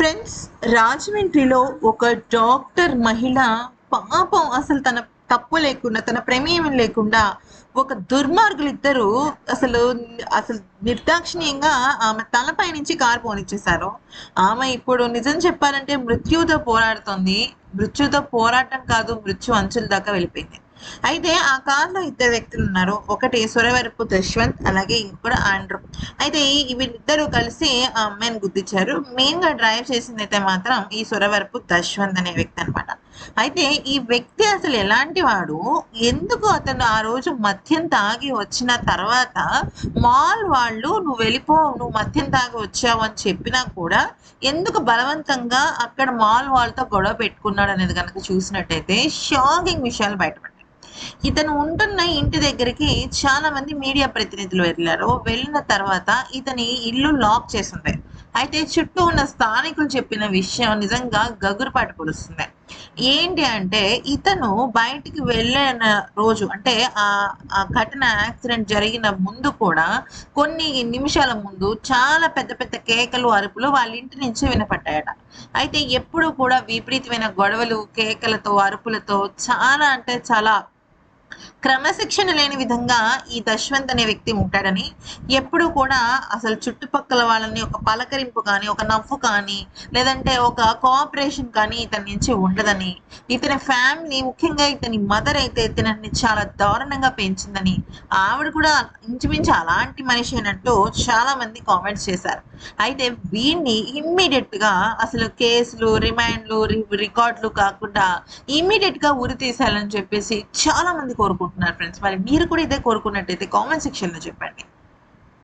Friends, రాజమండ్రిలో ఒక doctor మహిళ పాపం అసలు తన తప్పు లేకుండా, తన ప్రమేయం లేకుండా ఒక దుర్మార్గులిద్దరూ అసలు అసలు నిర్దాక్షిణ్యంగా ఆమె తలపై నుంచి కారు పోనిచ్చేశారు. ఆమె ఇప్పుడు నిజం చెప్పాలంటే మృత్యువుతో పోరాడుతోంది. మృత్యుతో పోరాటం కాదు, మృత్యు అంచుల దాకా వెళ్ళిపోయింది. అయితే ఆ కార్లో ఇద్దరు వ్యక్తులు ఉన్నారు. ఒకటి సురవరపు దశ్వంత్, అలాగే ఇంకొకడు ఆండ్రూ. అయితే వీళ్ళిద్దరూ కలిసి ఆ అమ్మాయిని గుద్దించారు. మెయిన్ గా డ్రైవ్ చేసింది అయితే మాత్రం ఈ సురవరపు దశ్వంత్ అనే వ్యక్తి అనమాట. అయితే ఈ వ్యక్తి అసలు ఎలాంటి వాడు, ఎందుకు అతను ఆ రోజు మద్యం తాగి వచ్చిన తర్వాత మాల్ వాళ్ళు నువ్వు వెళ్ళిపో, నువ్వు మద్యం తాగి వచ్చావు అని చెప్పినా కూడా ఎందుకు బలవంతంగా అక్కడ మాల్ వాళ్ళతో గొడవ పెట్టుకున్నాడు అనేది కనుక చూసినట్టయితే షాకింగ్ విషయాలు బయటపడ్డాయి. ఇతను ఉంటున్న ఇంటి దగ్గరికి చాలా మంది మీడియా ప్రతినిధులు వెళ్ళారు. వెళ్ళిన తర్వాత ఇతని ఇల్లు లాక్ చేసింది. అయితే చుట్టూ ఉన్న స్థానికులు చెప్పిన విషయం నిజంగా గగురుపాటు పొడుస్తుంది. ఏంటి అంటే, ఇతను బయటికి వెళ్ళిన రోజు అంటే ఆ ఘటన యాక్సిడెంట్ జరిగిన ముందు కూడా కొన్ని నిమిషాల ముందు చాలా పెద్ద పెద్ద కేకలు, అరుపులు వాళ్ళ ఇంటి నుంచి వినపడ్డాయట. అయితే ఎప్పుడు కూడా విపరీతమైన గొడవలు, కేకలతో, అరుపులతో చాలా అంటే చాలా క్రమశిక్షణ లేని విధంగా ఈ దశ్వంత్ అనే వ్యక్తి ఉంటాడని, ఎప్పుడు కూడా అసలు చుట్టుపక్కల వాళ్ళని ఒక పలకరింపు కానీ, ఒక నవ్వు కానీ, లేదంటే ఒక కోఆపరేషన్ కానీ ఇతని నుంచి ఉండదని, ఇతని ఫ్యామిలీ ముఖ్యంగా ఇతని మదర్ అయితే ఇతనిని చాలా దారుణంగా పెంచిందని, ఆవిడ కూడా ఇంచుమించు అలాంటి మనిషేనంటూ చాలా మంది కామెంట్స్ చేశారు. అయితే వీడిని ఇమ్మీడియట్ గా అసలు కేసులు, రిమాండ్లు, రికార్డులు కాకుండా ఇమ్మీడియట్ గా ఉరి తీసేయాలని చెప్పేసి చాలా మంది కోరుకుంటున్నారు ఫ్రెండ్స్. మరి మీరు కూడా ఇదే కోరుకున్నట్టయితే కామెంట్ సెక్షన్ లో చెప్పండి.